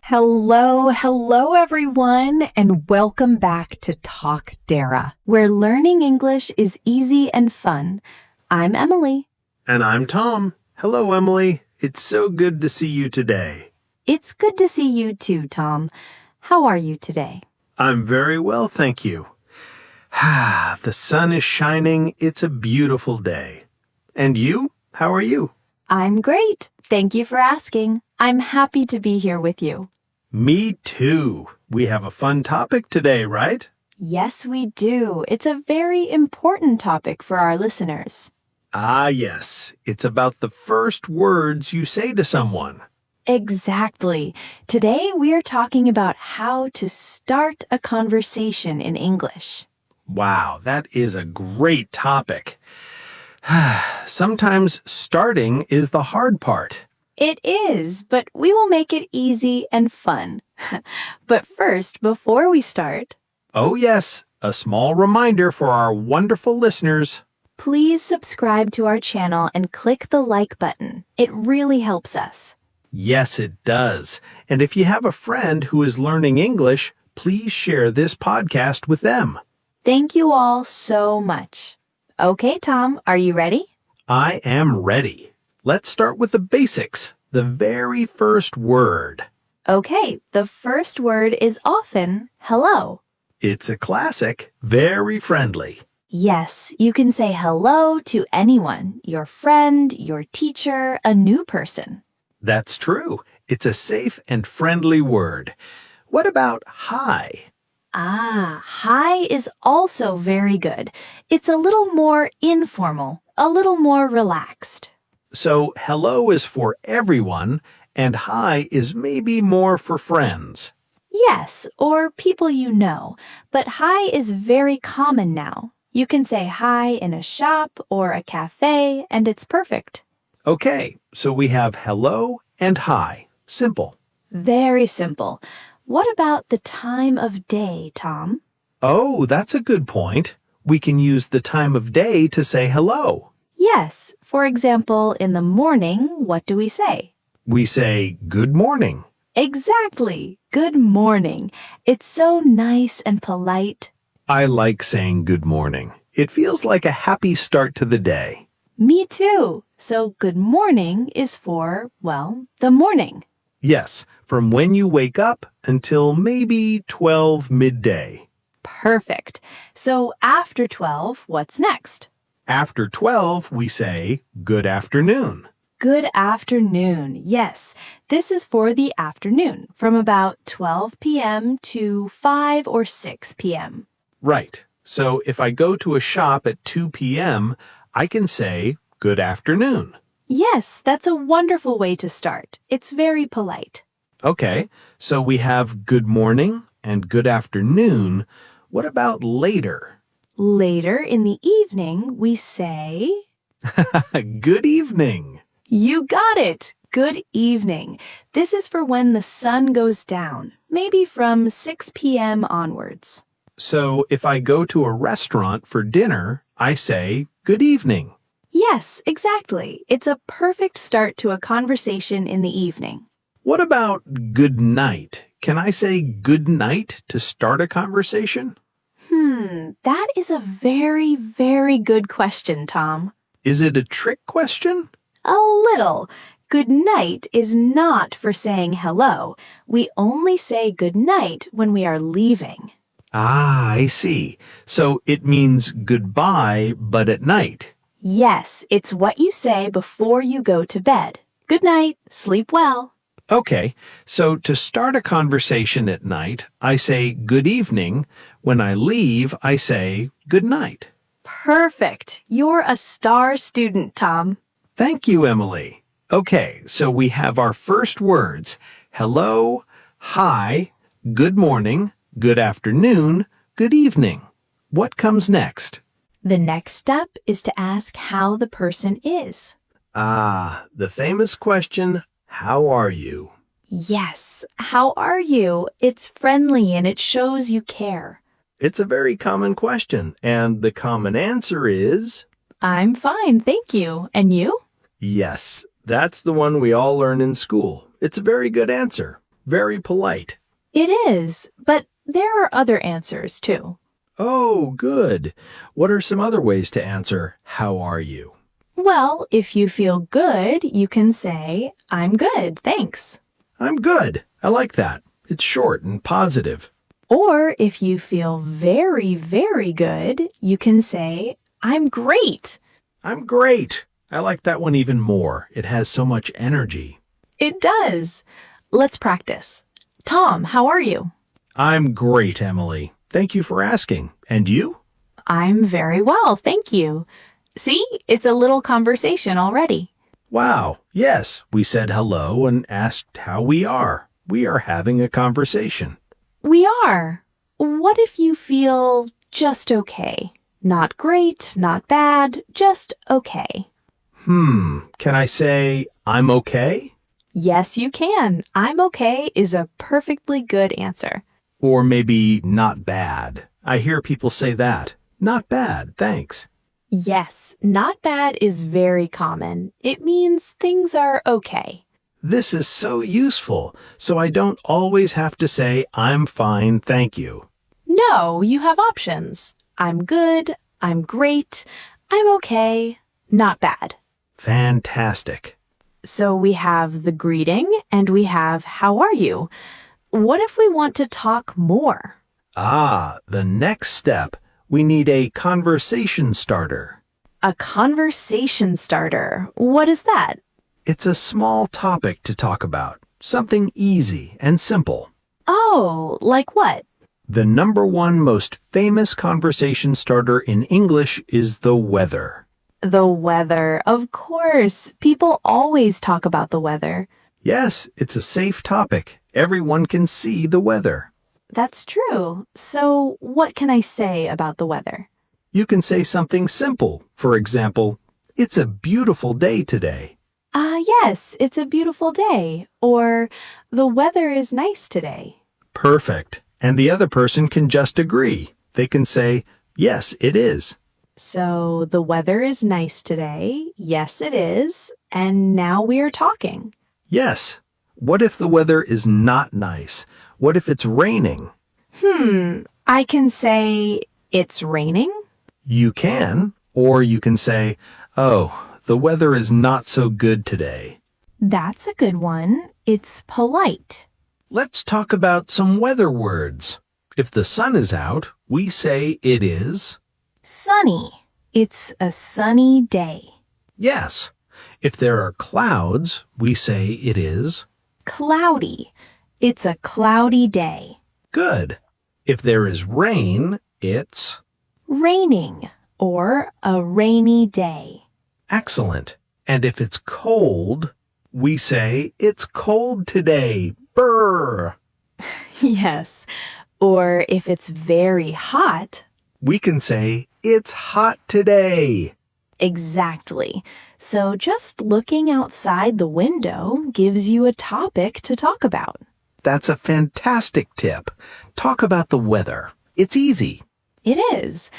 Hello everyone, and welcome back to Talk Dara, where learning English is easy and fun. I'm Emily. And I'm Tom. Hello, Emily. It's so good to see you today. It's good to see you too, Tom. How are you today? I'm very well, thank you. The sun is shining. It's a beautiful day. And you? How are you? I'm great. Thank you for asking. I'm happy to be here with you. Me too. We have a fun topic today, right? Yes, we do. It's a very important topic for our listeners. Ah, yes. It's about the first words you say to someone. Exactly. Today we are talking about how to start a conversation in English. Wow, that is a great topic. Sometimes starting is the hard part. It is, but we will make it easy and fun. But first, before we start, Oh, yes, a small reminder for our wonderful listeners. please subscribe to our channel and click the like button. It really helps us. Yes, it does. And if you have a friend who is learning English, please share this podcast with them. Thank you all so much. Okay, Tom, are you ready? I am ready. Let's start with the basics. The very first word. Okay, the first word is often hello. It's a classic, very friendly. Yes, you can say hello to anyone, your friend, your teacher, a new person. That's true. It's a safe and friendly word. What about hi? Ah, hi is also very good. It's a little more informal, a little more relaxed. So hello is for everyone, and hi is maybe more for friends. Yes, or people you know, but hi is very common now. You can say hi in a shop or a cafe, and it's perfect. Okay, so we have hello and hi. Simple. Very simple. What about the time of day, Tom? Oh, that's a good point. We can use the time of day to say hello. Yes, for example, in the morning, what do we say? We say good morning. Exactly. Good morning. It's so nice and polite. I like saying good morning. It feels like a happy start to the day. Me too. So good morning is for, well, the morning. Yes, from when you wake up until maybe 12 midday. Perfect. So after 12, what's next? After 12, we say good afternoon. Good afternoon. Yes, this is for the afternoon, from about 12 p.m. to 5 or 6 p.m. Right. So if I go to a shop at 2 p.m., I can say good afternoon. Yes, that's a wonderful way to start. It's very polite. Okay, so we have good morning and good afternoon. What about later? Later in the evening, we say, Good evening. you got it. Good evening. This is for when the sun goes down, maybe from 6 p.m. onwards. So if I go to a restaurant for dinner, I say good evening. Yes, exactly. It's a perfect start to a conversation in the evening. What about good night? Can I say good night to start a conversation? That is a very, very good question, Tom. Is it a trick question? A little. Good night is not for saying hello. We only say good night when we are leaving. Ah, I see. So it means goodbye, but at night. Yes, it's what you say before you go to bed. Good night. Sleep well. Okay, so to start a conversation at night, I say good evening. When I leave, I say good night. Perfect. You're a star student, Tom. Thank you, Emily. Okay, so we have our first words. Hello, hi, good morning, good afternoon, good evening. What comes next? The next step is to ask how the person is. Ah, the famous question, how are you? Yes, how are you? It's friendly and it shows you care. It's a very common question, and the common answer is... I'm fine, thank you. And you? Yes, that's the one we all learn in school. It's a very good answer. Very polite. It is, but there are other answers too. Oh, good. What are some other ways to answer, how are you? Well, if you feel good, you can say, I'm good, thanks. I'm good. I like that. It's short and positive. Or if you feel very, very good, you can say, I'm great. I'm great. I like that one even more. It has so much energy. It does. Let's practice. Tom, how are you? I'm great, Emily. Thank you for asking. And you? I'm very well, thank you. See, it's a little conversation already. Wow. Yes, we said hello and asked how we are. We are having a conversation. We are. What if you feel just okay? Not great, not bad, just okay. Can I say I'm okay? Yes, you can. I'm okay is a perfectly good answer. Or maybe not bad. I hear people say that. Not bad, thanks. Yes, not bad is very common. It means things are okay. This is so useful, so I don't always have to say I'm fine, thank you. No, you have options. I'm good, I'm great, I'm okay, not bad. Fantastic. So we have the greeting and we have how are you? What if we want to talk more? The next step. We need a conversation starter. A conversation starter. What is that? It's a small topic to talk about. Something easy and simple. Oh, like what? The number one most famous conversation starter in English is the weather. The weather, of course. People always talk about the weather. Yes, it's a safe topic. Everyone can see the weather. That's true. So, what can I say about the weather? You can say something simple. For example, it's a beautiful day today. Yes, it's a beautiful day. Or, the weather is nice today. Perfect. And the other person can just agree. They can say, yes, it is. So, the weather is nice today. Yes, it is. And now we are talking. Yes. What if the weather is not nice? What if it's raining? I can say, it's raining. You can, or you can say, oh, the weather is not so good today. That's a good one. It's polite. Let's talk about some weather words. If the sun is out, we say it is. Sunny. It's a sunny day. Yes. If there are clouds, we say it is. Cloudy. It's a cloudy day. Good. If there is rain, it's Raining or a rainy day. excellent. And if it's cold, we say it's cold today. Brr. Yes. Or if it's very hot. We can say it's hot today. Exactly. So just looking outside the window gives you a topic to talk about. That's a fantastic tip. Talk about the weather. It's easy. It is.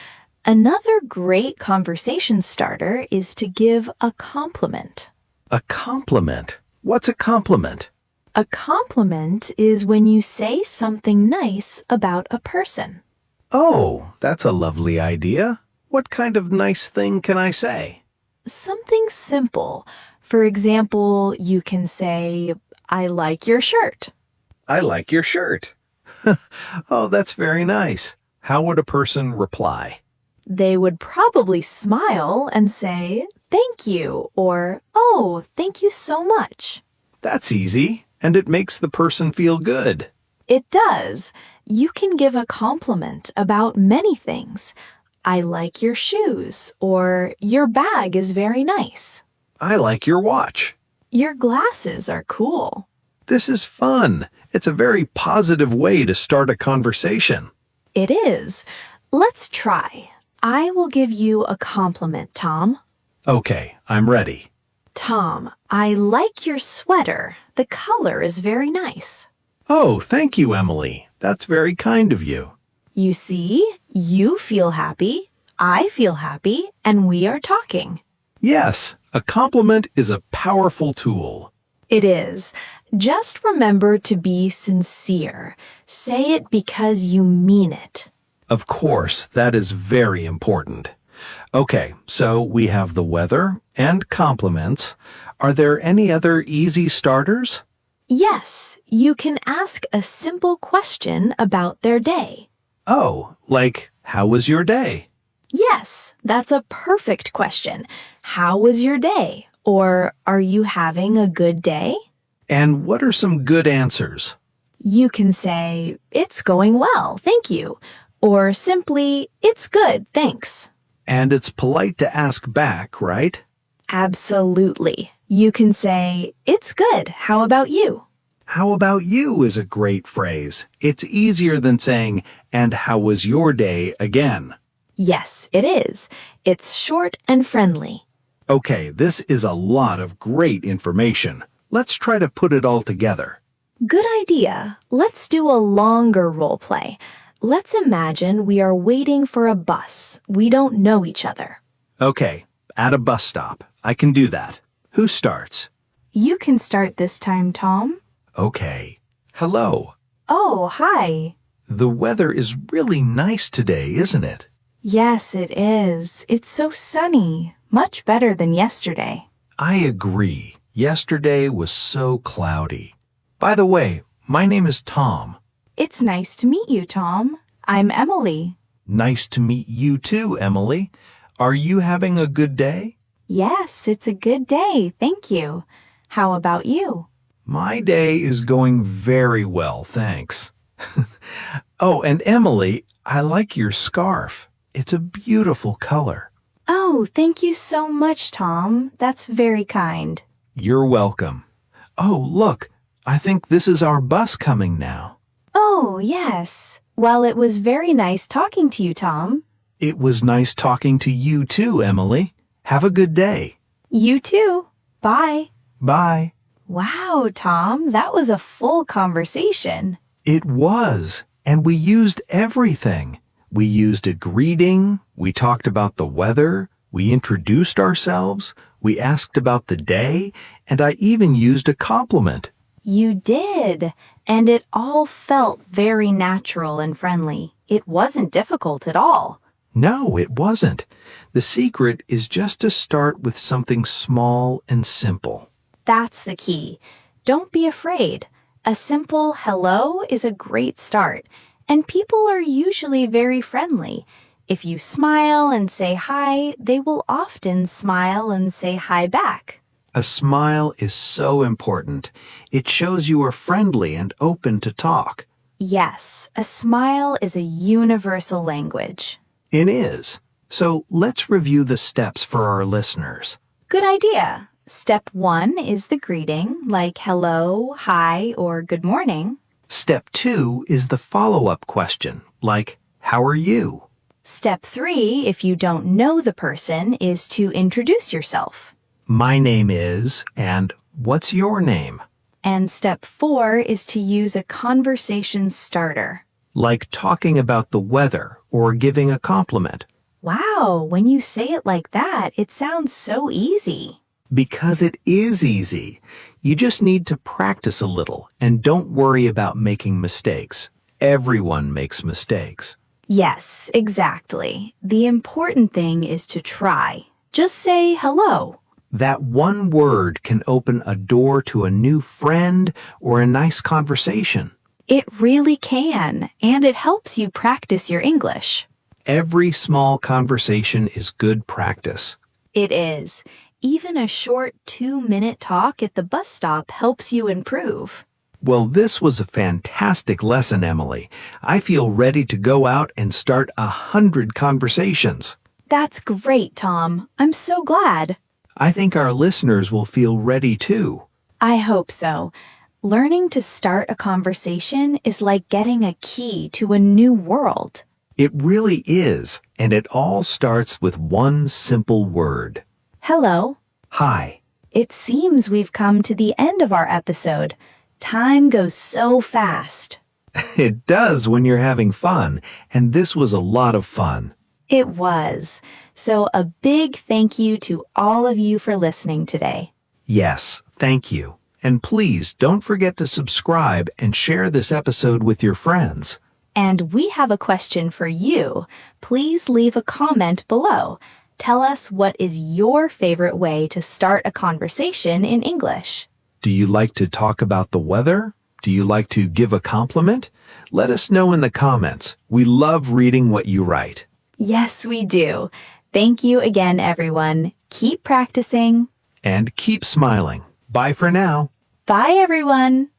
Another great conversation starter is to give a compliment. A compliment. What's a compliment? A compliment is when you say something nice about a person. Oh, that's a lovely idea. What kind of nice thing can I say? Something simple. For example, you can say, I like your shirt. I like your shirt. Oh, that's very nice. How would a person reply? They would probably smile and say, thank you, or, oh, thank you so much. That's easy, and it makes the person feel good. It does. You can give a compliment about many things. I like your shoes, or your bag is very nice. I like your watch. Your glasses are cool. This is fun. It's a very positive way to start a conversation. It is. Let's try. I will give you a compliment, Tom. Okay, I'm ready. Tom, I like your sweater. The color is very nice. Oh, thank you, Emily. That's very kind of you. You see, you feel happy, I feel happy, and we are talking. Yes, a compliment is a powerful tool. It is. Just remember to be sincere. Say it because you mean it. Of course, that is very important. Okay, so we have the weather and compliments. Are there any other easy starters? Yes, you can ask a simple question about their day. Oh, like, how was your day? Yes, that's a perfect question. How was your day? Or are you having a good day? And what are some good answers? You can say, it's going well, thank you. Or simply, it's good, thanks. And it's polite to ask back, right? Absolutely. You can say, it's good, how about you? How about you is a great phrase. It's easier than saying, and how was your day again? Yes, it is. It's short and friendly. Okay, this is a lot of great information. Let's try to put it all together. Good idea. Let's do a longer role play. Let's imagine we are waiting for a bus. We don't know each other. Okay, at a bus stop. I can do that. Who starts? You can start this time, Tom. Okay. Hello. Oh, hi. The weather is really nice today, isn't it? Yes, it is. It's so sunny. Much better than yesterday. I agree. Yesterday was so cloudy. By the way, my name is Tom. It's nice to meet you, Tom. I'm Emily. Nice to meet you too, Emily. Are you having a good day? Yes, it's a good day. Thank you. How about you? My day is going very well, thanks. Oh, and Emily, I like your scarf. It's a beautiful color. Oh, thank you so much, Tom. That's very kind. You're welcome. Oh, look, I think this is our bus coming now. Oh, yes. Well, it was very nice talking to you, Tom. It was nice talking to you too, Emily. Have a good day. You too. Bye. Bye. Wow, Tom, that was a full conversation. It was, and we used everything. We used a greeting, we talked about the weather, we introduced ourselves, we asked about the day, and I even used a compliment. You did, and it all felt very natural and friendly. It wasn't difficult at all. No, it wasn't. The secret is just to start with something small and simple. That's the key. Don't be afraid. A simple hello is a great start, and people are usually very friendly. If you smile and say hi, they will often smile and say hi back. A smile is so important. It shows you are friendly and open to talk. Yes, a smile is a universal language. It is. So let's review the steps for our listeners. Good idea. Step 1 is the greeting, like hello, hi, or good morning. Step 2 is the follow-up question, like, how are you? Step 3, if you don't know the person, is to introduce yourself. My name is, and what's your name? And step 4 is to use a conversation starter. Like talking about the weather or giving a compliment. Wow, when you say it like that, it sounds so easy. Because it is easy. You just need to practice a little and don't worry about making mistakes. Everyone makes mistakes. Yes, exactly. The important thing is to try. Just say hello. That one word can open a door to a new friend or a nice conversation. It really can, and it helps you practice your English. Every small conversation is good practice. It is. Even a short 2-minute talk at the bus stop helps you improve. Well, this was a fantastic lesson, Emily. I feel ready to go out and start 100 conversations. That's great, Tom. I'm so glad. I think our listeners will feel ready too. I hope so. Learning to start a conversation is like getting a key to a new world. It really is, and it all starts with one simple word. Hello. Hi. It seems we've come to the end of our episode. Time goes so fast. It does when you're having fun, and this was a lot of fun. It was. So a big thank you to all of you for listening today. Yes, thank you. And please don't forget to subscribe and share this episode with your friends. And we have a question for you. Please leave a comment below. Tell us what is your favorite way to start a conversation in English. Do you like to talk about the weather? Do you like to give a compliment? Let us know in the comments. We love reading what you write. Yes, we do. Thank you again, everyone. Keep practicing. And keep smiling. Bye for now. Bye, everyone.